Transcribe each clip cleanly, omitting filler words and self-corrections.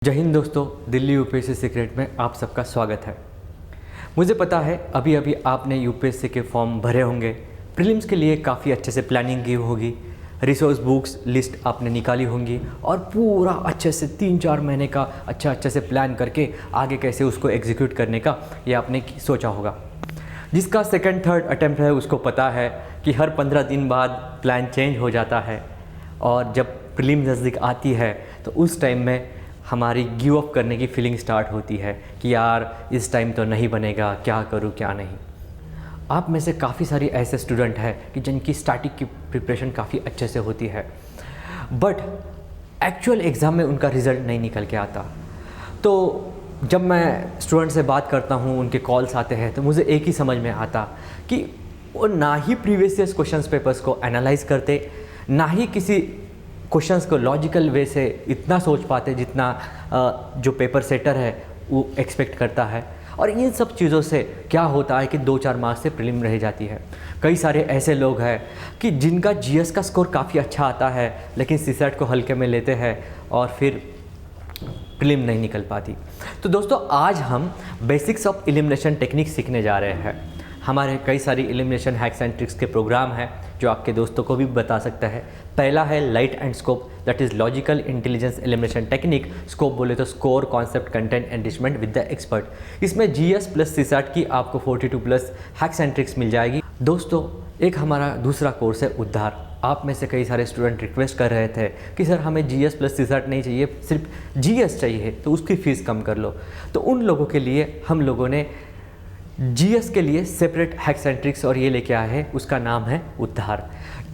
जय हिंद दोस्तों, Delhi UPSC secret में आप सबका स्वागत है। मुझे पता है अभी अभी आपने यूपीएससी के फॉर्म भरे होंगे, प्रीलिम्स के लिए काफ़ी अच्छे से प्लानिंग की होगी, रिसोर्स बुक्स लिस्ट आपने निकाली होंगी और पूरा अच्छे से 3-4 महीने का अच्छे से प्लान करके आगे कैसे उसको एग्जीक्यूट करने का ये आपने सोचा होगा। जिसका सेकंड थर्ड अटैम्प्ट है उसको पता है कि हर 15 दिन बाद प्लान चेंज हो जाता है और जब प्रीलिम्स नज़दीक आती है तो उस टाइम में हमारी गिव अप करने की फीलिंग स्टार्ट होती है कि यार इस टाइम तो नहीं बनेगा, क्या करूँ क्या नहीं। आप में से काफ़ी सारी ऐसे स्टूडेंट हैं कि जिनकी स्टार्टिंग की प्रिपरेशन काफ़ी अच्छे से होती है बट एक्चुअल एग्ज़ाम में उनका रिज़ल्ट नहीं निकल के आता। तो जब मैं स्टूडेंट से बात करता हूँ, उनके कॉल्स आते हैं, तो मुझे एक ही समझ में आता कि वो ना ही प्रीवियस ईयर्स क्वेश्चन पेपर्स को एनालाइज करते, ना ही किसी क्वेश्चंस को लॉजिकल वे से इतना सोच पाते जितना जो पेपर सेटर है वो एक्सपेक्ट करता है। और इन सब चीज़ों से क्या होता है कि 2-4 मार्क्स से प्रीलिम रह जाती है। कई सारे ऐसे लोग हैं कि जिनका जीएस का स्कोर काफ़ी अच्छा आता है लेकिन सीसैट को हल्के में लेते हैं और फिर प्रीलिम नहीं निकल पाती। तो दोस्तों आज हम बेसिक्स ऑफ एलिमिनेशन टेक्निक सीखने जा रहे हैं। हमारे कई सारी एलिमिनेशन हैक्स एंड ट्रिक्स के प्रोग्राम हैं जो आपके दोस्तों को भी बता सकता है। पहला है light and scope, that is logical intelligence elimination technique. Scope बोले तो score, concept, content enrichment with the expert. इसमें जीएस प्लस सीसैट की आपको 42 प्लस हैक्स एंड ट्रिक्स मिल जाएगी। दोस्तों एक हमारा दूसरा कोर्स है उद्धार। आप में से कई सारे स्टूडेंट रिक्वेस्ट कर रहे थे कि सर हमें जीएस प्लस सीसैट नहीं चाहिए, सिर्फ जीएस चाहिए, तो उसकी फ़ीस कम कर लो। तो उन लोगों के लिए हम लोगों ने जीएस के लिए सेपरेट हैक्स एंड ट्रिक्स और ये लेके आए हैं, उसका नाम है उद्धार।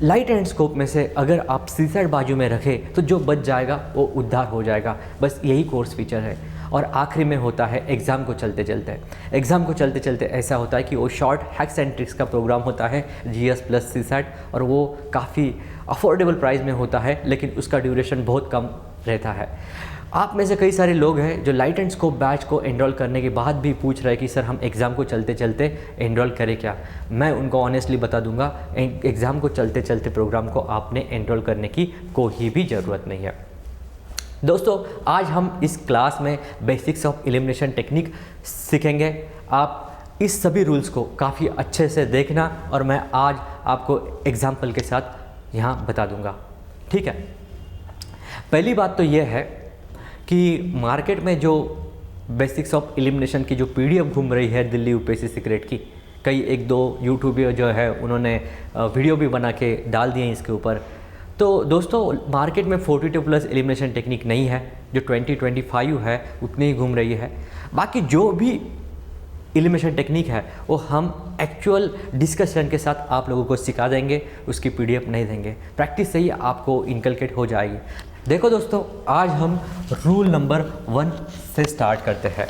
लाइट एंड स्कोप में से अगर आप सीसैट बाजू में रखें तो जो बच जाएगा वो उद्धार हो जाएगा, बस यही कोर्स फीचर है। और आखिरी में होता है एग्ज़ाम को चलते चलते ऐसा होता है कि वो शॉर्ट हैक्स एंड ट्रिक्स का प्रोग्राम होता है जीएस प्लस सीसैट, और वो काफ़ी अफोर्डेबल प्राइस में होता है लेकिन उसका ड्यूरेशन बहुत कम रहता है। आप में से कई सारे लोग हैं जो लाइट एंड स्कोप बैच को एनरोल करने के बाद भी पूछ रहे हैं कि सर हम एग्ज़ाम को चलते चलते एनरोल करें क्या। मैं उनको ऑनेस्टली बता दूंगा, एग्ज़ाम को चलते चलते प्रोग्राम को आपने एनरोल करने की कोई भी ज़रूरत नहीं है। दोस्तों आज हम इस क्लास में बेसिक्स ऑफ एलिमिनेशन टेक्निक सीखेंगे। आप इस सभी रूल्स को काफ़ी अच्छे से देखना और मैं आज आपको एग्जाम्पल के साथ यहाँ बता दूंगा, ठीक है। पहली बात तो ये है कि मार्केट में जो बेसिक्स ऑफ एलिमिनेशन की जो पीडीएफ घूम रही है दिल्ली यूपीएससी सीक्रेट की, कई 1-2 यूट्यूबर जो है उन्होंने वीडियो भी बना के डाल दिए इसके ऊपर। तो दोस्तों मार्केट में 42 प्लस एलिमिनेशन टेक्निक नहीं है, जो 2025 है उतनी ही घूम रही है। बाकी जो भी एलिमिनेशन टेक्निक है वो हम एक्चुअल डिस्कशन के साथ आप लोगों को सिखा देंगे, उसकी पीडीएफ नहीं देंगे। प्रैक्टिस से ही आपको इनकलकेट हो जाएगी। देखो दोस्तों आज हम रूल नंबर 1 से स्टार्ट करते हैं।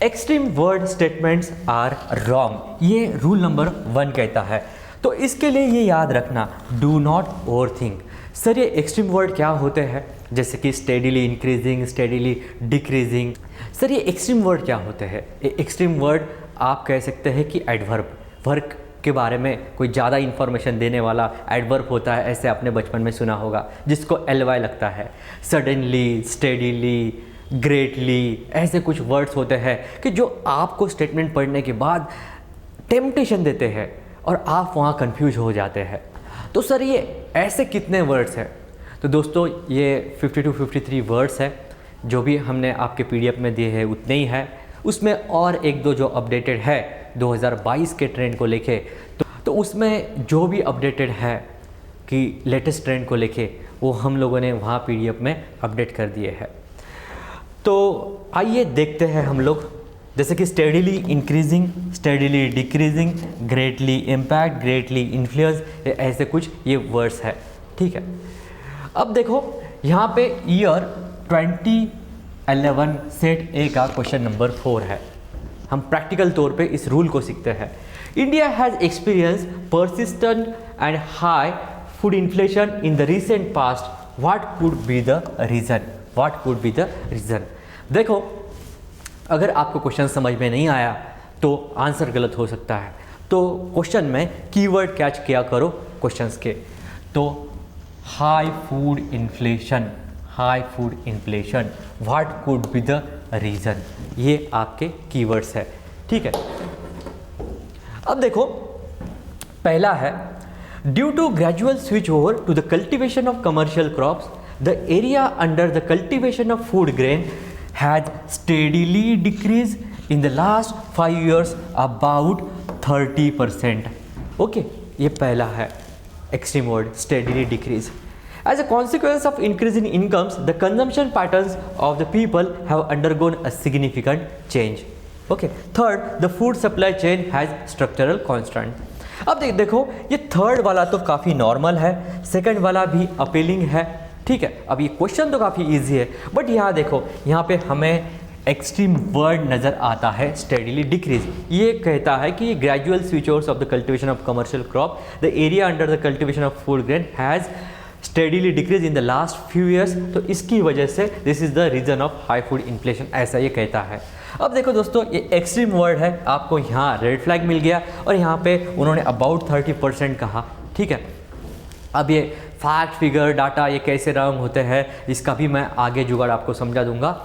Extreme word statements are wrong, ये रूल नंबर 1 कहता है। तो इसके लिए ये याद रखना, डू नॉट ओवरथिंक। सर ये एक्सट्रीम वर्ड क्या होते हैं, जैसे कि steadily increasing, steadily decreasing. Sir ये एक्सट्रीम वर्ड क्या होते हैं? ये एक्सट्रीम वर्ड आप कह सकते हैं कि एडवर्ब, वर्क के बारे में कोई ज़्यादा इन्फॉर्मेशन देने वाला एडवर्ब होता है, ऐसे आपने बचपन में सुना होगा, जिसको एलवाई लगता है। सडनली, स्टेडीली, ग्रेटली, ऐसे कुछ वर्ड्स होते हैं कि जो आपको स्टेटमेंट पढ़ने के बाद टेम्पटेशन देते हैं और आप वहाँ कंफ्यूज हो जाते हैं। तो सर ये ऐसे कितने वर्ड्स हैं? तो दोस्तों ये 52-53 वर्ड्स है, जो भी हमने आपके पीडीएफ में दिए हैं उतने ही है। उसमें और 1-2 जो अपडेटेड है 2022 के ट्रेंड को लेके, तो उसमें जो भी अपडेटेड है कि लेटेस्ट ट्रेंड को लेके वो हम लोगों ने वहाँ पीडीएफ में अपडेट कर दिए हैं। तो आइए देखते हैं हम लोग, जैसे कि steadily increasing, steadily decreasing, greatly impact, greatly influence, ऐसे कुछ ये वर्ड्स है, ठीक है। अब देखो यहाँ पे ईयर 2011 सेट ए का क्वेश्चन नंबर 4 है। हम प्रैक्टिकल तौर पे इस रूल को सीखते हैं। India has experience persistent and high food inflation in the recent past, what could be the reason? What could be the reason? देखो अगर आपको क्वेश्चन समझ में नहीं आया तो आंसर गलत हो सकता है, तो क्वेश्चन में कीवर्ड कैच किया करो क्वेश्चंस के। तो high food inflation, high food inflation, what could be the reason, ये आपके कीवर्ड्स है, ठीक है। अब देखो पहला है due to gradual switch over to the cultivation of commercial crops the area under the cultivation of food grain has steadily decrease in the last 5 years about 30%। Okay, ये पहला है extreme word, steadily decrease. As a consequence of increase in incomes, the consumption patterns of the people have undergone a significant change. Okay. Third, the food supply chain has structural constant. अब देखो ये third वाला तो काफ़ी normal है, second वाला भी appealing है, ठीक है। अब ये क्वेश्चन तो काफ़ी इजी है, बट यहाँ देखो यहाँ पे हमें एक्सट्रीम वर्ड नज़र आता है, स्टेडीली डिक्रीज। ये कहता है कि gradual switch overs of the cultivation of commercial crop the area under the cultivation of food grain has steadily decrease in the last few years, तो इसकी वजह से this is the reason of high food inflation, ऐसा ये कहता है। अब देखो दोस्तों ये एक्सट्रीम वर्ड है, आपको यहाँ रेड फ्लैग मिल गया और यहाँ पे उन्होंने अबाउट 30% कहा, ठीक है। अब ये फैक्ट फिगर डाटा ये कैसे रंग होते हैं इसका भी मैं आगे जुगाड़ आपको समझा दूंगा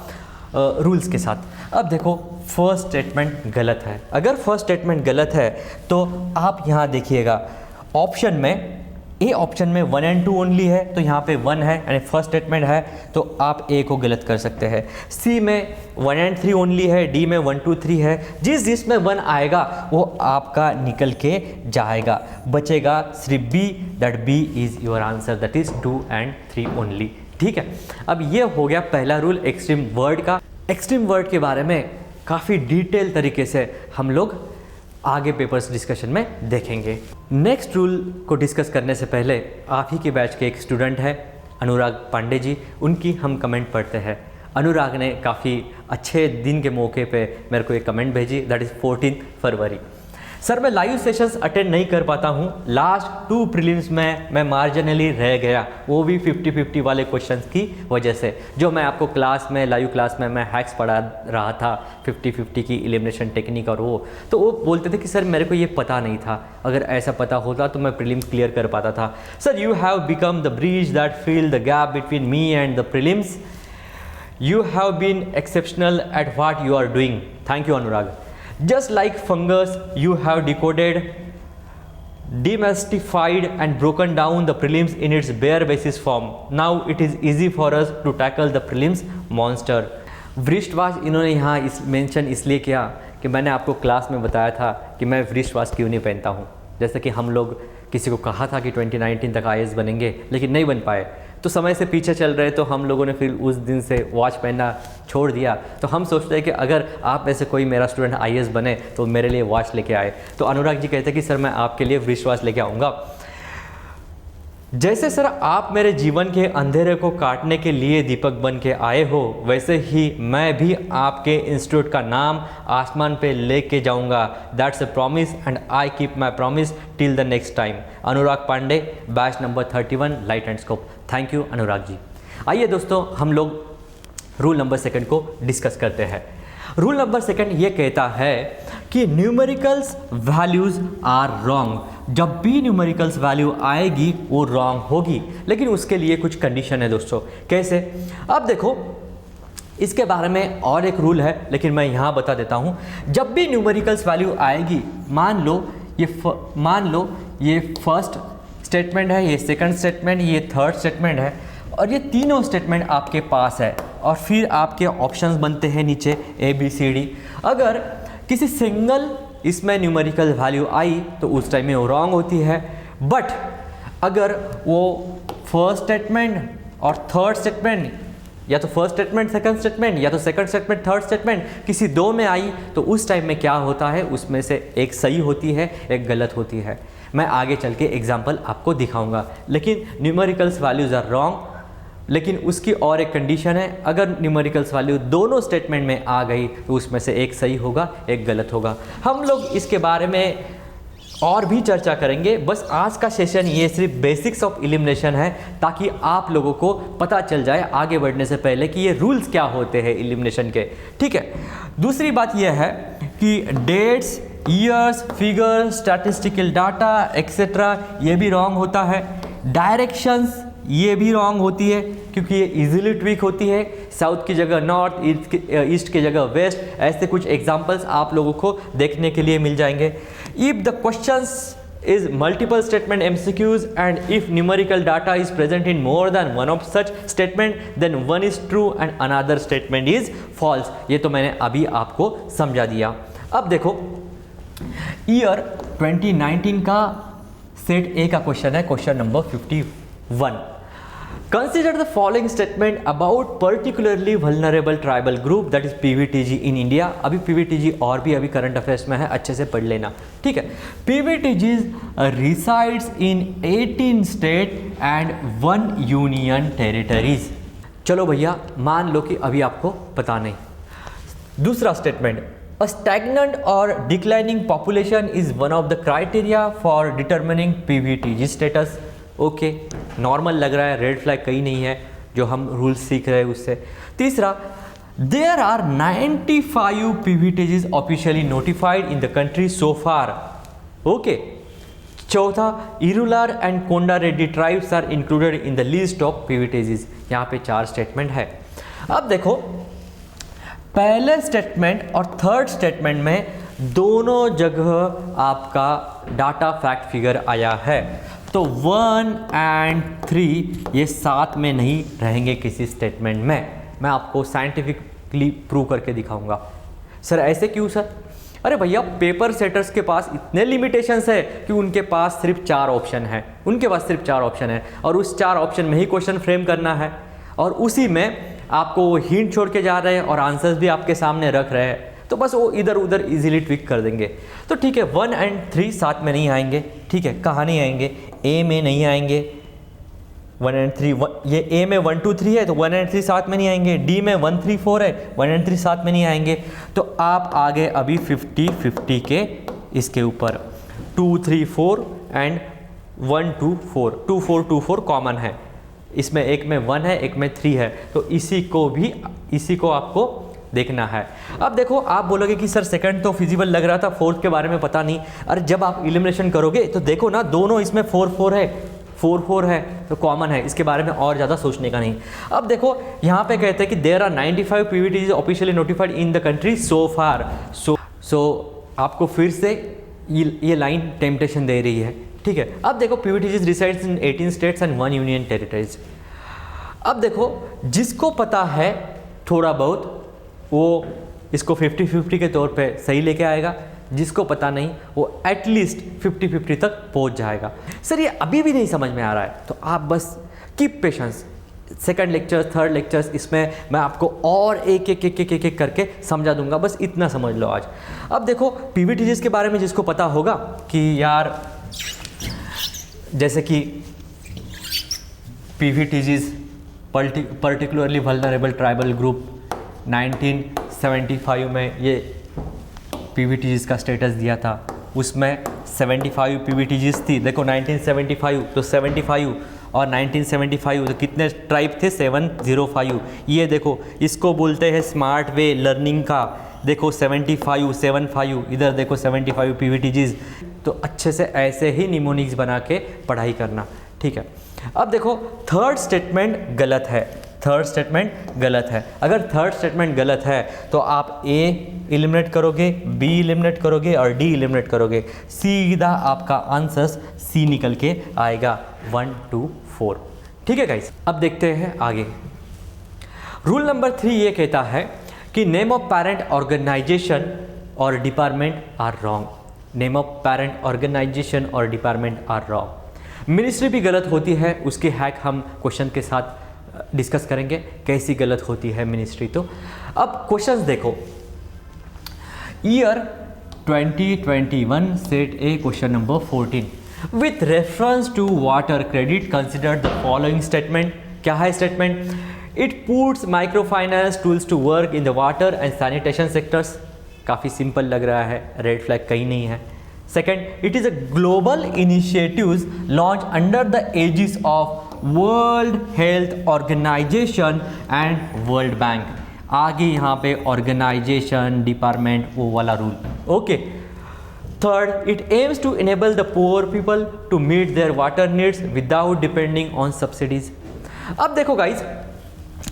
रूल्स के साथ। अब देखो फर्स्ट स्टेटमेंट गलत है, अगर फर्स्ट स्टेटमेंट गलत है तो आप यहाँ देखिएगा ऑप्शन में, ए ऑप्शन में 1 and 2 ओनली है, तो यहाँ पे 1 है यानी फर्स्ट स्टेटमेंट है, तो आप ए को गलत कर सकते हैं। सी में 1 and 3 ओनली है, डी में 1 2 3 है, जिसमें 1 आएगा वो आपका निकल के जाएगा, बचेगा सिर्फ B, that B is your answer, that is 2 and 3 only, ठीक है। अब ये हो गया पहला रूल एक्सट्रीम वर्ड का। एक्सट्रीम वर्ड के बारे में काफ़ी डिटेल तरीके से हम लोग आगे पेपर्स डिस्कशन में देखेंगे। नेक्स्ट रूल को डिस्कस करने से पहले आप ही के बैच के एक स्टूडेंट है अनुराग पांडे जी, उनकी हम कमेंट पढ़ते हैं। अनुराग ने काफ़ी अच्छे दिन के मौके पे मेरे को एक कमेंट भेजी, दैट इज़ 14 फरवरी। सर मैं लाइव सेशंस अटेंड नहीं कर पाता हूँ, लास्ट 2 प्रीलिम्स में मैं मार्जिनली रह गया, वो भी 50-50 वाले क्वेश्चंस की वजह से। जो मैं आपको क्लास में लाइव क्लास में मैं हैक्स पढ़ा रहा था 50-50 की एलिमिनेशन टेक्निक और वो, तो वो बोलते थे कि सर मेरे को ये पता नहीं था, अगर ऐसा पता होता तो मैं प्रीलिम्स क्लियर कर पाता था। Sir you have become the bridge that fill the gap between me and the prelims, you have been exceptional at what you are doing. Thank you Anurag. Just like fungus, you have decoded, demystified and broken down the prelims in its bare basis form. Now it is easy for us to tackle the prelims monster. वृष्टवास इन्होंने यहाँ mention इसलिए किया कि मैंने आपको class में बताया था कि मैं वृष्टवास क्यों नहीं पहनता हूँ। जैसे कि हम लोग किसी को कहा था कि 2019 तक IAS बनेंगे लेकिन नहीं बन पाए, तो समय से पीछे चल रहे, तो हम लोगों ने फिर उस दिन से वॉच पहनना छोड़ दिया। तो हम सोचते हैं कि अगर आप में से कोई मेरा स्टूडेंट IAS बने तो मेरे लिए वॉच लेके आए। तो अनुराग जी कहते हैं कि सर मैं आपके लिए वृष्टवास लेके आऊँगा। जैसे सर आप मेरे जीवन के अंधेरे को काटने के लिए दीपक बन के आए हो, वैसे ही मैं भी आपके इंस्टीट्यूट का नाम आसमान पे लेके जाऊंगा। That's a promise and I keep my promise till the next time. Anurag Pandey, batch number 31, light and scope. Thank you Anurag ji. आइए दोस्तों हम लोग रूल नंबर 2 को डिस्कस करते हैं। रूल नंबर 2 ये कहता है कि न्यूमेरिकल्स वैल्यूज़ आर रॉन्ग। जब भी न्यूमेरिकल्स वैल्यू आएगी वो रॉन्ग होगी, लेकिन उसके लिए कुछ कंडीशन है दोस्तों। कैसे? अब देखो इसके बारे में और एक रूल है, लेकिन मैं यहाँ बता देता हूँ। जब भी न्यूमेरिकल्स वैल्यू आएगी, मान लो ये फर्स्ट स्टेटमेंट है, ये सेकंड स्टेटमेंट, ये थर्ड स्टेटमेंट है और ये तीनों स्टेटमेंट आपके पास है और फिर आपके ऑप्शंस बनते हैं नीचे ABCD। अगर किसी सिंगल इसमें न्यूमेरिकल वैल्यू आई तो उस टाइम में वो रॉन्ग होती है, बट अगर वो फर्स्ट स्टेटमेंट और थर्ड स्टेटमेंट, या तो फर्स्ट स्टेटमेंट सेकंड स्टेटमेंट, या तो सेकंड स्टेटमेंट थर्ड स्टेटमेंट, किसी दो में आई तो उस टाइम में क्या होता है, उसमें से एक सही होती है, एक गलत होती है। मैं आगे चल के एग्जाम्पल आपको दिखाऊंगा। लेकिन न्यूमेरिकल्स वैल्यूज आर रॉन्ग, लेकिन उसकी और एक कंडीशन है, अगर न्यूमेरिकल्स वैल्यू दोनों स्टेटमेंट में आ गई तो उसमें से एक सही होगा, एक गलत होगा। हम लोग इसके बारे में और भी चर्चा करेंगे। बस आज का सेशन ये सिर्फ बेसिक्स ऑफ एलिमिनेशन है, ताकि आप लोगों को पता चल जाए आगे बढ़ने से पहले कि ये रूल्स क्या होते हैं एलिमिनेशन के, ठीक है। दूसरी बात यह है कि dates, years, figure, statistical data etcetera ये भी रॉन्ग होता है। डायरेक्शंस ये भी रॉन्ग होती है क्योंकि ये इजीली ट्वीक होती है, साउथ की जगह नॉर्थ, ईस्ट की जगह वेस्ट, ऐसे कुछ एग्जांपल्स आप लोगों को देखने के लिए मिल जाएंगे। If the questions is multiple statement MCQs and if numerical data is present in more than one of such statement then one is true and another statement is false। ये तो मैंने अभी आपको समझा दिया। अब देखो ईयर 2019 का सेट ए का क्वेश्चन है, question number 51। Consider the following statement about particularly vulnerable tribal group that is PVTG in India। अभी PVTG और भी अभी करंट अफेयर्स में है, अच्छे से पढ़ लेना, ठीक है। PVTG resides in 18 state and 1 union territories। चलो भैया मान लो कि अभी आपको पता नहीं। दूसरा statement, a stagnant or declining population is one of the criteria for determining PVTG status। Okay, normal लग रहा है, रेड फ्लैग कहीं नहीं है, जो हम रूल्स सीख रहे हैं उससे। तीसरा, there are 95 PVTGs officially notified in the country so far. Okay. चौथा, Irular and Konda Reddi tribes are included in the list of PVTGs। यहाँ पे 4 स्टेटमेंट है। अब देखो पहले स्टेटमेंट और थर्ड स्टेटमेंट में दोनों जगह आपका डाटा फैक्ट फिगर आया है, तो 1 और 3 ये साथ में नहीं रहेंगे किसी स्टेटमेंट में। मैं आपको साइंटिफिकली प्रूव करके दिखाऊंगा। सर ऐसे क्यों सर? अरे भैया पेपर सेटर्स के पास इतने लिमिटेशंस है कि उनके पास सिर्फ 4 ऑप्शन है, उनके पास सिर्फ 4 ऑप्शन है और उस 4 ऑप्शन में ही क्वेश्चन फ्रेम करना है और उसी में आपको वो हिंट छोड़ के जा रहे हैं और आंसर्स भी आपके सामने रख रहे हैं, तो बस वो इधर उधर इजीली ट्विक कर देंगे। तो ठीक है 1 और 3 साथ में नहीं आएंगे, ठीक है। कहाँ नहीं आएंगे? ए में नहीं आएंगे 1 और 3, ये ए में 1 2 3 है तो 1 और 3 साथ में नहीं आएंगे। डी में 1 3 4 है, 1 और 3 साथ में नहीं आएंगे। तो आप आगे अभी 50-50 के इसके ऊपर 2 3 4 एंड 1 2 4 2 4 2 4 कॉमन है, इसमें एक में 1 है एक में 3 है, तो इसी को आपको देखना है। अब देखो आप बोलोगे कि सर सेकंड तो फिजिबल लग रहा था, फोर्थ के बारे में पता नहीं। अरे जब आप एलिमिनेशन करोगे तो देखो ना दोनों इसमें 4 है, 4 है तो कॉमन है, इसके बारे में और ज़्यादा सोचने का नहीं। अब देखो यहाँ पे कहते हैं कि there are 95 PVTGs officially notified in the country so far. So आपको फिर से ये लाइन टेम्पटेशन दे रही है, ठीक है। अब देखो PVTGs resides in 18 states and 1 union territories. अब देखो जिसको पता है थोड़ा बहुत वो इसको 50-50 के तौर पे सही लेके आएगा, जिसको पता नहीं वो एटलीस्ट 50-50 तक पहुंच जाएगा। सर ये अभी भी नहीं समझ में आ रहा है तो आप बस keep patience, second lecture third lectures इसमें मैं आपको और एक करके समझा दूंगा, बस इतना समझ लो आज। अब देखो PVTGs के बारे में जिसको पता होगा कि यार जैसे कि PVTGs particularly vulnerable tribal group 1975 में ये PVTGs का स्टेटस दिया था, उसमें 75 PVTGs थी। देखो 1975 तो 75 और 1975 तो कितने ट्राइब थे? 705। ये देखो इसको बोलते हैं स्मार्ट वे लर्निंग का। देखो 75 इधर देखो 75 PVTGs। तो अच्छे से ऐसे ही निमोनिक्स बना के पढ़ाई करना, ठीक है। अब देखो थर्ड स्टेटमेंट गलत है, थर्ड स्टेटमेंट गलत है। अगर थर्ड स्टेटमेंट गलत है तो आप ए एलिमिनेट करोगे, बी एलिमिनेट करोगे और डी एलिमिनेट करोगे, सीधा आपका आंसर सी निकल के आएगा 1 2 4, ठीक है गाइस। अब देखते हैं आगे। रूल नंबर 3 ये कहता है कि नेम ऑफ पेरेंट ऑर्गेनाइजेशन और department are wrong. Name of parent organization और डिपार्टमेंट आर रॉन्ग। मिनिस्ट्री भी गलत होती है, उसकी हैक हम क्वेश्चन के साथ डिस्कस करेंगे कैसी गलत होती है मिनिस्ट्री। तो अब क्वेश्चंस देखो, year 2021 set A question number 14, with reference to water credit consider the following statement. क्या है statement? It puts micro finance tools to work in the water and sanitation sectors. काफ़ी सिंपल लग रहा है, red flag कहीं नहीं है। Second, it is a global initiatives launch under the aegis of World Health Organization and World Bank. आगे यहाँ पे ऑर्गेनाइजेशन डिपार्टमेंट वो वाला rule, okay. Third, it aims to enable the poor people to meet their water needs without depending on subsidies. अब देखो guys,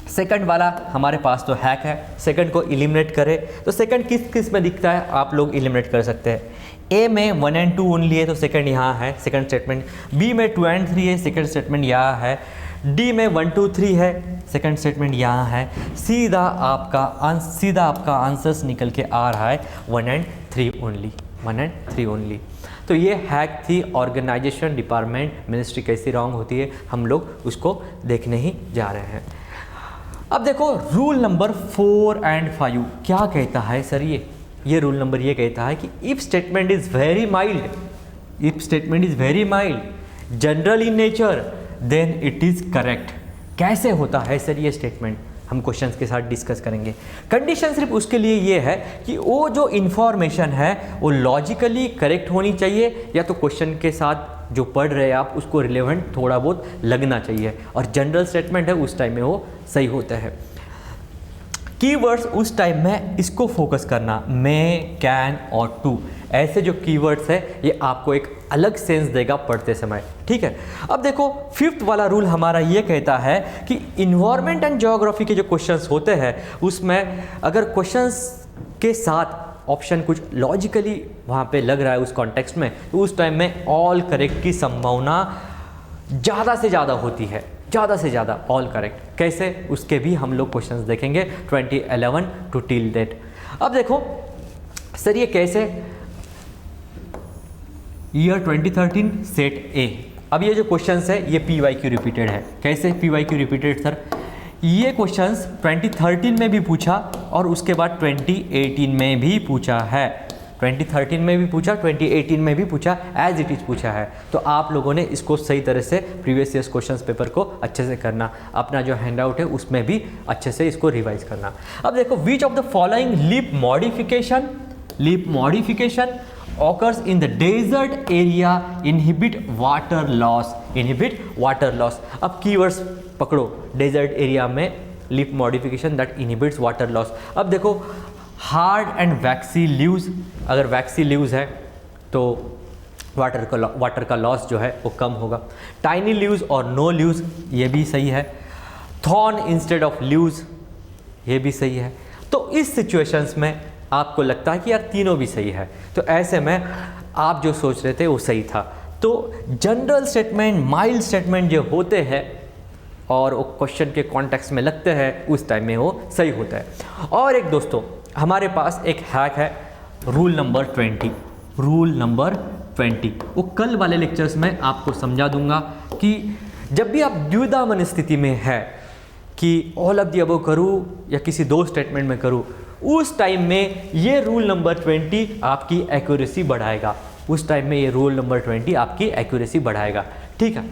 second वाला हमारे पास तो हैक है, सेकंड को एलिमिनेट करें तो सेकंड किस किस में दिखता है आप लोग एलिमिनेट कर सकते हैं। ए में 1 and 2 ओनली है तो सेकंड यहाँ है, सेकंड स्टेटमेंट। बी में 2 and 3 है, सेकंड स्टेटमेंट यहाँ है। डी में 1 2 3 है, सेकंड स्टेटमेंट यहाँ है। सीधा आपका आंसर्स निकल के आ रहा है 1 and 3 ओनली, 1 and 3 ओनली। तो ये हैक थी ऑर्गेनाइजेशन, डिपार्टमेंट, मिनिस्ट्री कैसी रॉन्ग होती है, हम लोग उसको देखने ही जा रहे हैं। अब देखो रूल नंबर 4 and 5 क्या कहता है सर। ये रूल नंबर ये कहता है कि if statement is very mild, if statement is very mild general in nature then it is correct. कैसे होता है सर ये स्टेटमेंट, हम क्वेश्चंस के साथ डिस्कस करेंगे। कंडीशन सिर्फ उसके लिए ये है कि वो जो इन्फॉर्मेशन है वो लॉजिकली करेक्ट होनी चाहिए, या तो क्वेश्चन के साथ जो पढ़ रहे हैं आप उसको रिलेवेंट थोड़ा बहुत लगना चाहिए, और जनरल स्टेटमेंट है उस टाइम में वो सही होता है। कीवर्ड्स उस टाइम में इसको फोकस करना, मे, कैन और टू, ऐसे जो कीवर्ड्स है ये आपको एक अलग सेंस देगा पढ़ते समय, ठीक है। अब देखो फिफ्थ वाला रूल हमारा ये कहता है कि इन्वायरमेंट एंड ज्योग्राफी के जो क्वेश्चंस होते हैं उसमें अगर क्वेश्चंस के साथ ऑप्शन कुछ लॉजिकली वहाँ पे लग रहा है उस कॉन्टेक्स्ट में, तो उस टाइम में ऑल करेक्ट की संभावना ज़्यादा से ज़्यादा होती है, ज़्यादा से ज़्यादा ऑल करेक्ट। कैसे, उसके भी हम लोग क्वेश्चंस देखेंगे 2011 टू टिल डेट। अब देखो सर ये कैसे, ईयर 2013 सेट ए। अब ये जो क्वेश्चंस है ये PYQ रिपीटेड है। कैसे PYQ रिपीटेड सर, ये क्वेश्चंस 2013 में भी पूछा और उसके बाद 2018 में भी पूछा है, 2013 में भी पूछा, 2018 में भी पूछा, एज इट इज पूछा है। तो आप लोगों ने इसको सही तरह से प्रीवियस ईयर्स क्वेश्चंस पेपर को अच्छे से करना, अपना जो हैंडआउट है उसमें भी अच्छे से इसको रिवाइज करना। अब देखो which of the following leaf modification occurs in the desert area inhibit water loss। अब keywords पकड़ो, desert area में leaf modification that inhibits water loss। अब देखो hard and waxy leaves, अगर waxy leaves है तो वाटर का लॉस जो है वो कम होगा। टाइनी लीव्स और नो लीव्स ये भी सही है। थॉर्न इंस्टेड ऑफ लीव्स ये भी सही है। तो इस सिचुएशंस में आपको लगता है कि यार तीनों भी सही है, तो ऐसे में आप जो सोच रहे थे वो सही था। तो जनरल स्टेटमेंट, माइल्ड स्टेटमेंट जो होते हैं और वो क्वेश्चन के कॉन्टेक्स्ट में लगते हैं उस टाइम में वो सही होता है। और एक दोस्तों हमारे पास एक हैक है, रूल नंबर 20। वो कल वाले लेक्चर्स में आपको समझा दूंगा कि जब भी आप द्विधा मनस्थिति में है कि ऑल ऑफ द अबव करूँ या किसी दो स्टेटमेंट में करूँ, उस टाइम में ये रूल नंबर 20 आपकी एक्यूरेसी बढ़ाएगा, उस टाइम में ये रूल नंबर 20 आपकी एक्यूरेसी बढ़ाएगा, ठीक है।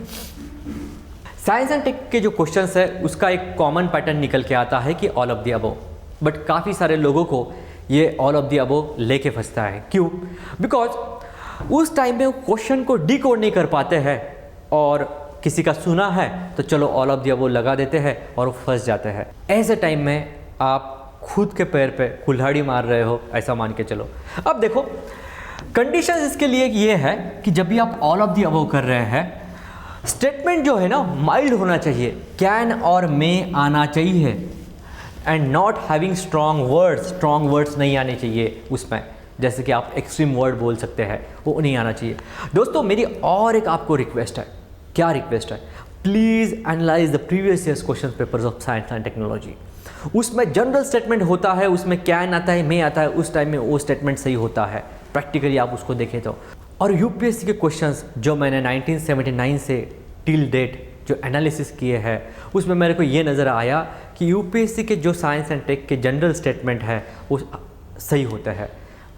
साइंस एंड टेक के जो क्वेश्चंस है उसका एक कॉमन पैटर्न निकल के आता है कि all of the above, but काफ़ी सारे लोगों को ये ऑल ऑफ द अबव लेके फंसता है। क्यों? बिकॉज उस टाइम में वो क्वेश्चन को डिकोड नहीं कर पाते हैं और किसी का सुना है तो चलो ऑल ऑफ द अबव लगा देते हैं और वो फंस जाते हैं। ऐसे टाइम में आप खुद के पैर पे कुल्हाड़ी मार रहे हो, ऐसा मान के चलो। अब देखो कंडीशंस इसके लिए ये है कि जब भी आप ऑल ऑफ द अबव कर रहे हैं, स्टेटमेंट जो है ना माइल्ड होना चाहिए, कैन और मे आना चाहिए, and not having strong words नहीं आने चाहिए उसमें, जैसे कि आप एक्सट्रीम वर्ड बोल सकते हैं, वो नहीं आना चाहिए। दोस्तों मेरी और एक आपको रिक्वेस्ट है, क्या रिक्वेस्ट है, please analyse the previous years question papers of science and technology. उसमें जनरल स्टेटमेंट होता है, उसमें कैन आता है, मे आता है, उस टाइम में वो स्टेटमेंट सही होता है, प्रैक्टिकली आप उसको देखें तो। और यूपीएससी के क्वेश्चंस जो मैंने 1979 से टिल डेट जो एनालिसिस किए हैं उसमें मेरे को ये नज़र आया कि यूपीएससी के जो साइंस एंड टेक के जनरल स्टेटमेंट है वो सही होता है।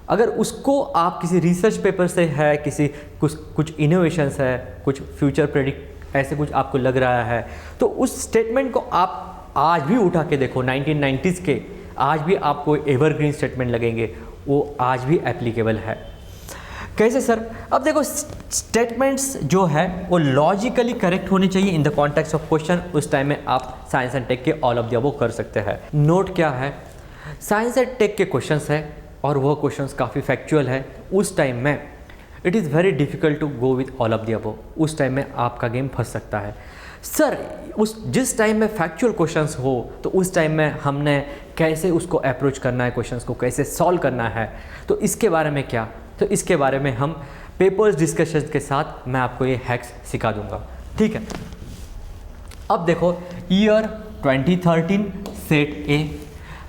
अगर उसको आप किसी रिसर्च पेपर से है, किसी कुछ इनोवेशंस है, कुछ फ्यूचर प्रेडिक्ट ऐसे कुछ आपको लग रहा है, तो उस स्टेटमेंट को आप आज भी उठा के देखो, 1990s के आज भी आपको एवरग्रीन स्टेटमेंट लगेंगे, वो आज भी एप्लीकेबल है। कैसे सर? अब देखो स्टेटमेंट्स जो है वो लॉजिकली करेक्ट होने चाहिए in the context of question, उस टाइम में आप साइंस एंड टेक के ऑल ऑफ द अबव कर सकते हैं। नोट क्या है, साइंस एंड टेक के क्वेश्चंस है और वो क्वेश्चंस काफ़ी फैक्चुअल है, उस टाइम में it is very difficult to go with all of the above. उस टाइम में आपका गेम फंस सकता है। सर जिस टाइम में फैक्चुअल क्वेश्चंस हो तो उस टाइम में हमने कैसे उसको अप्रोच करना है, क्वेश्चंस को कैसे सॉल्व करना है, तो इसके बारे में क्या, तो इसके बारे में हम पेपर्स डिस्कशन के साथ मैं आपको ये हैक्स सिखा दूंगा। ठीक है, अब देखो year 2013 set A,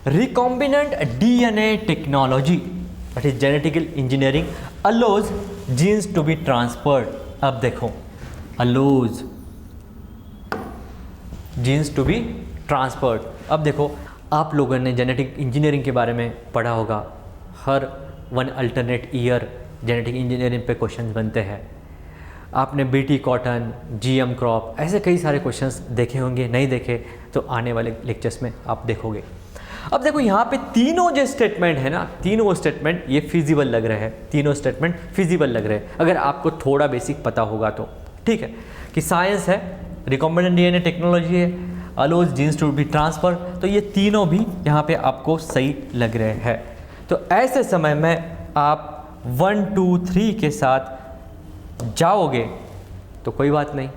recombinant DNA technology that is genetical engineering allows genes to be transferred. अब देखो allows genes to be transferred. अब देखो आप लोगों ने जेनेटिक इंजीनियरिंग के बारे में पढ़ा होगा, हर one alternate year genetic engineering पे क्वेश्चंस बनते हैं। आपने बीटी कॉटन, जीएम क्रॉप, ऐसे कई सारे क्वेश्चंस देखे होंगे, नहीं देखे तो आने वाले लेक्चर्स में आप देखोगे। अब देखो यहाँ पे तीनों जो स्टेटमेंट है ना, तीनों स्टेटमेंट ये फिजिबल लग रहे हैं, तीनों स्टेटमेंट फिजिबल लग रहे हैं अगर आपको थोड़ा बेसिक पता होगा तो। ठीक है, कि साइंस है, रिकॉम्बिनेंट डीएनए टेक्नोलॉजी है, allows genes to be transfer, तो ये तीनों भी यहाँ पे आपको सही लग रहे हैं। तो ऐसे समय में आप 1 2 3 के साथ जाओगे तो कोई बात नहीं।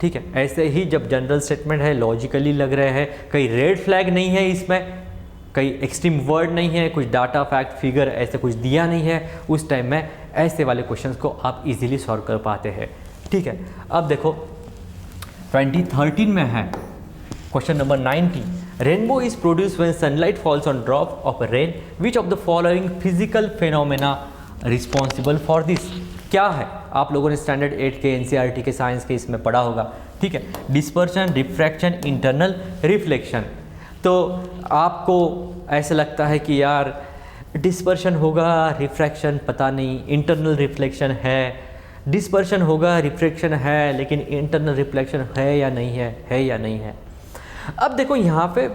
ठीक है, ऐसे ही जब जनरल स्टेटमेंट है, लॉजिकली लग रहे हैं, कहीं रेड फ्लैग नहीं है इसमें, कहीं एक्सट्रीम वर्ड नहीं है, कुछ डाटा फैक्ट फिगर ऐसे कुछ दिया नहीं है, उस टाइम में ऐसे वाले क्वेश्चंस को आप इजीली सॉल्व कर पाते हैं। ठीक है, अब देखो 2013 में है question number 90, rainbow is produce when sunlight falls on drop of rain, which of the following physical phenomena responsible for this. क्या है, आप लोगों ने स्टैंडर्ड 8 के एनसीईआरटी के साइंस के इसमें पढ़ा होगा। ठीक है, डिस्पर्शन, रिफ्रैक्शन, इंटरनल रिफ्लेक्शन। तो आपको ऐसा लगता है कि यार डिस्पर्शन होगा, रिफ्रैक्शन पता नहीं, इंटरनल रिफ्लेक्शन है, डिस्पर्शन होगा, रिफ्रैक्शन है, लेकिन इंटरनल रिफ्लेक्शन है या नहीं है या नहीं है। अब देखो यहाँ पे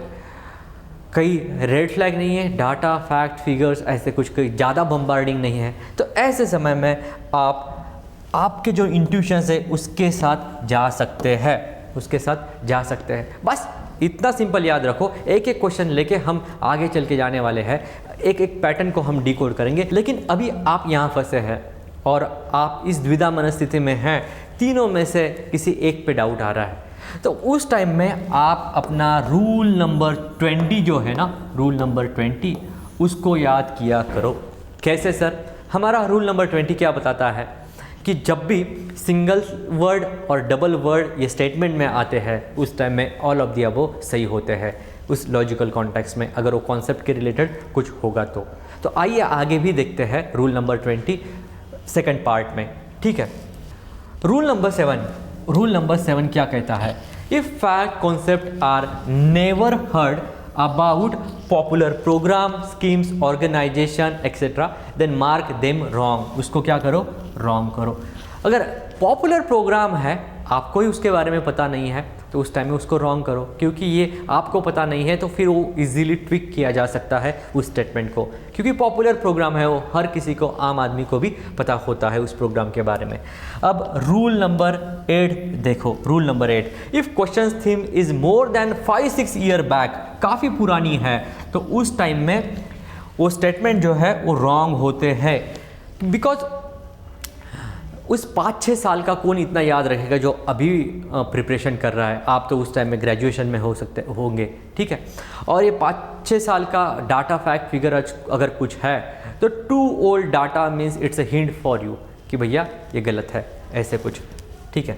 कई रेड फ्लैग नहीं है, डाटा फैक्ट फिगर्स ऐसे कुछ कोई ज़्यादा बम्बार्डिंग नहीं है, तो ऐसे समय में आपके जो इंट्यूशंस है उसके साथ जा सकते हैं, उसके साथ जा सकते हैं। बस इतना सिंपल याद रखो, एक एक क्वेश्चन लेके हम आगे चल के जाने वाले हैं, एक एक पैटर्न को हम डिकोड करेंगे। लेकिन अभी आप यहाँ फंसे हैं और आप इस द्विधा मनस्थिति में हैं, तीनों में से किसी एक पे डाउट आ रहा है, तो उस टाइम में आप अपना रूल नंबर 20 जो है ना, रूल नंबर 20 उसको याद किया करो। कैसे सर? हमारा रूल नंबर 20 क्या बताता है कि जब भी सिंगल वर्ड और डबल वर्ड ये स्टेटमेंट में आते हैं उस टाइम में ऑल ऑफ द अबव सही होते हैं, उस लॉजिकल कॉन्टेक्स्ट में अगर वो कॉन्सेप्ट के रिलेटेड कुछ होगा तो आइए आगे भी देखते हैं रूल नंबर 20 सेकंड पार्ट में। ठीक है, रूल नंबर 7 क्या कहता है? If fact concept are never heard about popular program, schemes, organisation etcetera, then mark them wrong. उसको क्या करो? रॉन्ग करो। अगर पॉपुलर प्रोग्राम है, आपको ही उसके बारे में पता नहीं है, तो उस टाइम में उसको रॉन्ग करो, क्योंकि ये आपको पता नहीं है तो फिर वो इजीली ट्विक किया जा सकता है उस स्टेटमेंट को, क्योंकि पॉपुलर प्रोग्राम है, वो हर किसी को, आम आदमी को भी पता होता है उस प्रोग्राम के बारे में। अब रूल नंबर 8 देखो, rule number 8, if question theme is more than 5-6 year back, काफ़ी पुरानी है, तो उस टाइम में वो स्टेटमेंट जो है वो रॉन्ग होते हैं, बिकॉज उस 5-6 साल का कौन इतना याद रखेगा जो अभी प्रिपरेशन कर रहा है। आप तो उस टाइम में ग्रेजुएशन में होंगे, ठीक है, और ये 5-6 साल का डाटा फैक्ट फिगर अगर कुछ है तो too old data means it's a hint for you कि भैया ये गलत है, ऐसे कुछ। ठीक है,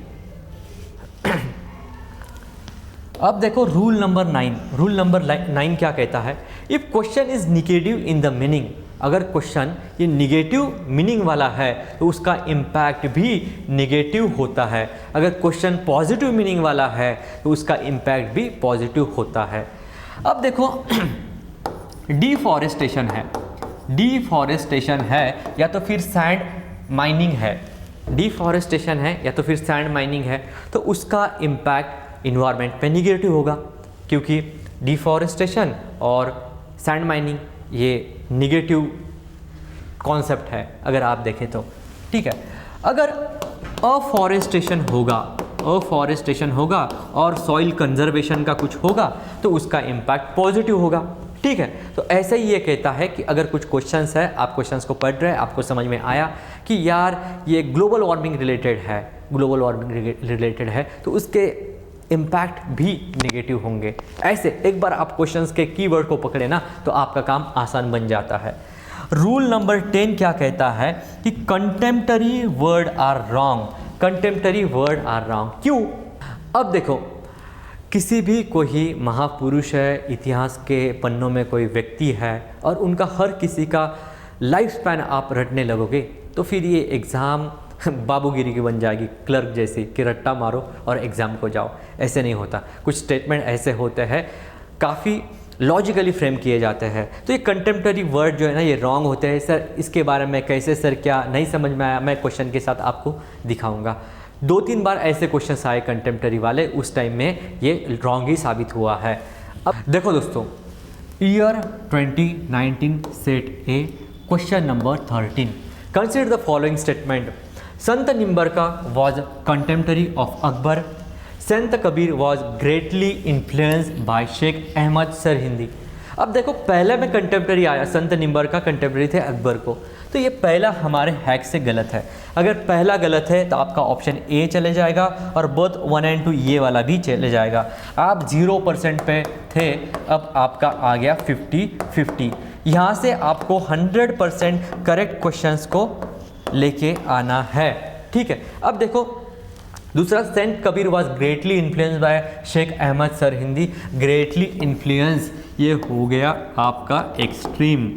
अब देखो रूल नंबर 9 क्या कहता है? If question is negative in the meaning, अगर क्वेश्चन ये निगेटिव मीनिंग वाला है तो उसका इम्पैक्ट भी निगेटिव होता है। अगर क्वेश्चन पॉजिटिव मीनिंग वाला है तो उसका इम्पैक्ट भी पॉजिटिव होता है। अब देखो डिफॉरेस्टेशन है या तो फिर सैंड माइनिंग है, डिफॉरेस्टेशन है या तो फिर सैंड माइनिंग है, तो उसका इम्पैक्ट इन्वायरमेंट पे निगेटिव होगा, क्योंकि डिफॉरेस्टेशन और सैंड माइनिंग ये निगेटिव कॉन्सेप्ट है अगर आप देखें तो। ठीक है, अगर अफॉरेस्टेशन होगा और सॉइल कंजर्वेशन का कुछ होगा तो उसका इम्पैक्ट पॉजिटिव होगा। ठीक है। तो ऐसे ही ये कहता है कि अगर कुछ क्वेश्चंस है, आप क्वेश्चंस को पढ़ रहे हैं, आपको समझ में आया कि यार ये ग्लोबल वार्मिंग रिलेटेड है, ग्लोबल वार्मिंग रिलेटेड है, तो उसके इम्पैक्ट भी नेगेटिव होंगे। ऐसे एक बार आप क्वेश्चंस के कीवर्ड को पकड़े ना तो आपका काम आसान बन जाता है। रूल नंबर 10 क्या कहता है कि contemporary word are wrong. Contemporary word are wrong क्यों? अब देखो, किसी भी कोई महापुरुष है, इतिहास के पन्नों में कोई व्यक्ति है और उनका हर किसी का लाइफ स्पैन आप रटने लगोगे तो फिर ये एग्ज़ाम बाबूगिरी की बन जाएगी, क्लर्क जैसी कि रट्टा मारो और एग्ज़ाम को जाओ। ऐसे नहीं होता। कुछ स्टेटमेंट ऐसे होते हैं काफ़ी लॉजिकली फ्रेम किए जाते हैं। तो ये कंटेम्पररी वर्ड जो है ना ये रॉन्ग होते हैं। सर इसके बारे में कैसे, सर क्या नहीं समझ में आया, मैं क्वेश्चन के साथ आपको दिखाऊंगा। 2-3 बार ऐसे क्वेश्चन आए कंटेम्पररी वाले, उस टाइम में ये रॉन्ग ही साबित हुआ है। अब देखो दोस्तों, year 2019 set A question number 13, consider the following statement. Sant Nimbarka was contemporary of Akbar. Sant Kabir was greatly influenced by Sheikh Ahmad Sirhindi. अब देखो, पहले में कंटेम्पररी आया, संत निम्बरका कंटेम्पररी थे अकबर को, तो ये पहला हमारे हैक से गलत है। अगर पहला गलत है तो आपका ऑप्शन ए चले जाएगा और बोथ 1 और 2 ये वाला भी चले जाएगा। आप 0% पे थे, अब आपका आ गया 50-50। यहाँ से आपको 100% करेक्ट क्वेश्चंस को लेके आना है, ठीक है। अब देखो दूसरा, saint Kabir was greatly influence by Sheikh Ahmad Sirhindi. Greatly influence ये हो गया आपका एक्सट्रीम।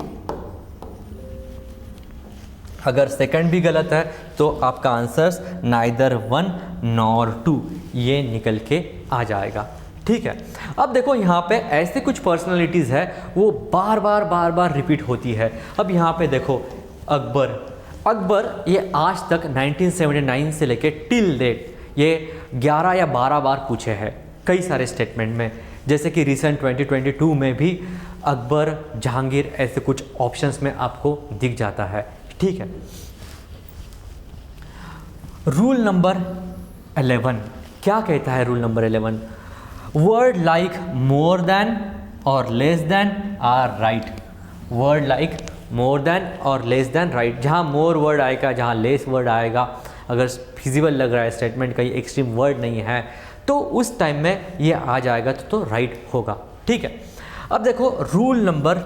अगर सेकंड भी गलत है तो आपका आंसर्स नाइदर 1 नॉर 2 ये निकल के आ जाएगा, ठीक है। अब देखो यहाँ पे ऐसे कुछ पर्सनालिटीज़ है वो बार बार रिपीट होती है। अब यहाँ पे देखो, अकबर ये आज तक 1979 से लेके टिल डेट ये 11 या 12 बार पूछे हैं कई सारे स्टेटमेंट में। जैसे कि रिसेंट 2022 में भी अकबर, जहांगीर ऐसे कुछ ऑप्शंस में आपको दिख जाता है, ठीक है। रूल नंबर 11 क्या कहता है? Rule number 11, word like more than और less than are right. Word like more than और लेस देन राइट। जहाँ मोर वर्ड आएगा, जहाँ लेस वर्ड आएगा, अगर फिजिबल लग रहा है स्टेटमेंट, कहीं एक्सट्रीम वर्ड नहीं है, तो उस टाइम में ये आ जाएगा तो राइट होगा, ठीक है। अब देखो रूल नंबर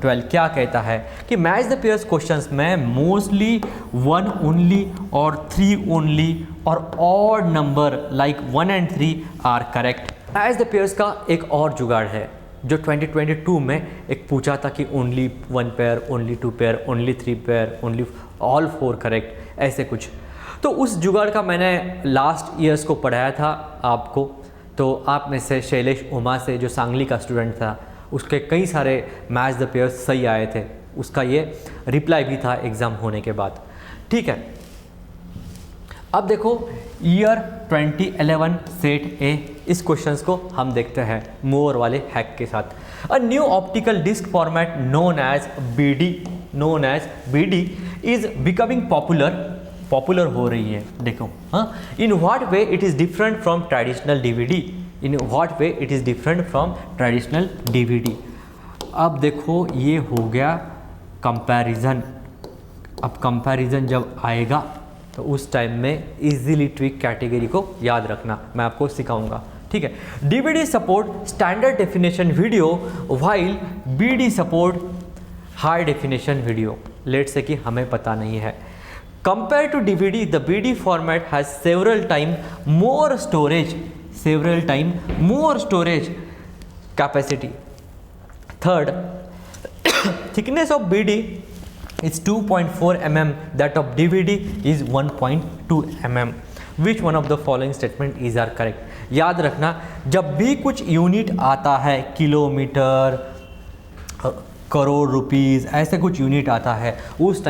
12 क्या कहता है कि मैच द पेयर्स क्वेश्चंस में मोस्टली 1 ओनली और 3 ओनली और ऑड नंबर लाइक 1 और 3 are correct. Match the pairs का एक और जुगाड़ है जो 2022 में एक पूछा था कि only 1 pair, only 2 pair, only 3 pair, only all 4 correct, ऐसे कुछ। तो उस जुगाड़ का मैंने लास्ट ईयर्स को पढ़ाया था आपको। तो आप में से शैलेश उमा से, जो सांगली का स्टूडेंट था, उसके कई सारे मैच द पेयर्स सही आए थे। उसका ये रिप्लाई भी था एग्ज़ाम होने के बाद, ठीक है। अब देखो ईयर 2011 सेट ए, इस क्वेश्चंस को हम देखते हैं मोर वाले हैक के साथ। A new optical disc format known as BD is becoming popular हो रही है। देखो, हाँ, in what way it is different from traditional DVD. In what way it is different from traditional DVD. अब देखो ये हो गया कंपैरिजन। अब कंपैरिजन जब आएगा तो उस टाइम में इजीली ट्विक कैटेगरी को याद रखना, मैं आपको सिखाऊंगा, ठीक है। DVD support standard definition video while BD support high definition video. Let say कि हमें पता नहीं है। Compared to DVD, the BD format has several times more storage capacity. Third, thickness of BD is 2.4 mm, that of DVD is 1.2 mm. Which one of the following statement is are correct? याद रखना, जब भी कुछ unit आता है, kilometre, crore rupees, ऐसे कुछ unit आता है, उस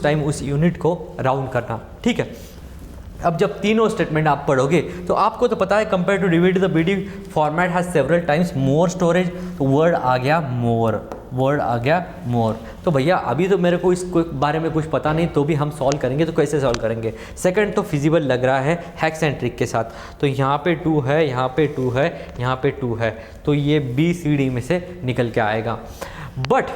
टाइम उस यूनिट को राउंड करना, ठीक है। अब जब तीनों स्टेटमेंट आप पढ़ोगे तो आपको तो पता है compare to DVD the BD format has several times more storage, तो वर्ड आ गया मोर, वर्ड आ गया मोर। तो भैया अभी तो मेरे को इसको बारे में कुछ पता नहीं, तो भी हम सॉल्व करेंगे। तो कैसे सॉल्व करेंगे? सेकंड तो फिजिबल लग रहा है हेक्स एंड ट्रिक के साथ, तो यहाँ पे 2 है, यहाँ पे 2 है, यहाँ पे 2 है, तो ये BCD में से निकल के आएगा। बट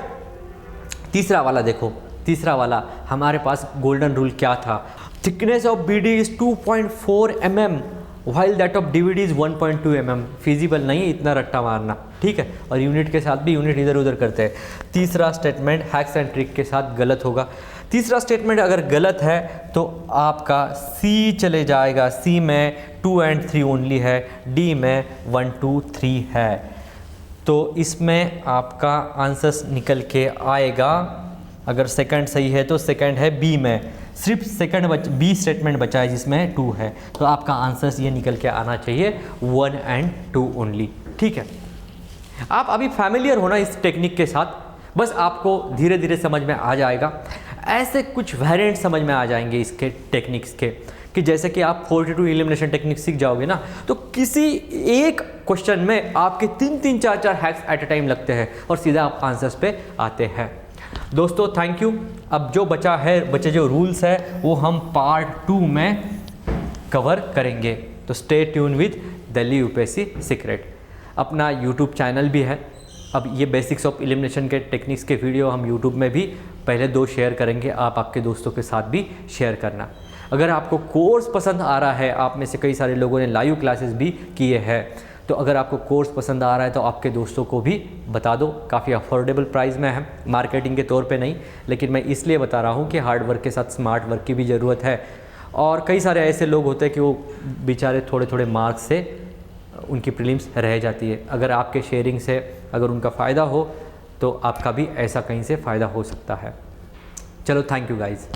तीसरा वाला देखो, तीसरा वाला हमारे पास गोल्डन रूल क्या था? Thickness of BD is 2.4 mm while that of DVD is 1.2 mm। Feasible नहीं इतना रट्टा मारना, ठीक है। और यूनिट के साथ भी यूनिट इधर उधर करते हैं। तीसरा स्टेटमेंट हेक्स एंड ट्रिक के साथ गलत होगा। तीसरा स्टेटमेंट अगर गलत है तो आपका C चले जाएगा। C में 2 and 3 ओनली है, D में 1 2 3 है। तो इसमें आपका आंसर्स निकल के आएगा। अगर सेकंड सही है तो सेकंड है B में, सिर्फ सेकंड B स्टेटमेंट बचा है जिसमें 2 है, तो आपका आंसर्स ये निकल के आना चाहिए 1 and 2 ओनली, ठीक है। आप अभी फैमिलियर हो ना इस टेक्निक के साथ, बस आपको धीरे धीरे समझ में आ जाएगा। ऐसे कुछ वेरिएंट समझ में आ जाएंगे इसके टेक्निक्स के, कि जैसे कि आप 42 एलिमिनेशन टेक्निक सीख जाओगे ना, तो किसी एक क्वेश्चन में आपके 3 4 हैक्स एट अ टाइम लगते हैं और सीधा आप आंसर्स पे आते हैं। दोस्तों थैंक यू। अब जो बचे जो रूल्स है वो हम पार्ट 2 में कवर करेंगे, तो stay tune with Delhi UPSC secret. अपना यूट्यूब चैनल भी है। अब ये बेसिक्स ऑफ एलिमिनेशन के टेक्निक्स के वीडियो हम यूट्यूब में भी पहले 2 शेयर करेंगे, आप आपके दोस्तों के साथ भी शेयर करना। अगर आपको कोर्स पसंद आ रहा है, आप में से कई सारे लोगों ने लाइव क्लासेस भी किए हैं, तो अगर आपको कोर्स पसंद आ रहा है तो आपके दोस्तों को भी बता दो। काफ़ी अफोर्डेबल प्राइस में है, मार्केटिंग के तौर पे नहीं, लेकिन मैं इसलिए बता रहा हूँ कि हार्ड वर्क के साथ स्मार्ट वर्क की भी ज़रूरत है। और कई सारे ऐसे लोग होते हैं कि वो बेचारे थोड़े थोड़े मार्क्स से उनकी प्रीलिम्स रह जाती है। अगर आपके शेयरिंग से अगर उनका फ़ायदा हो तो आपका भी ऐसा कहीं से फ़ायदा हो सकता है। चलो थैंक यू गाइज़।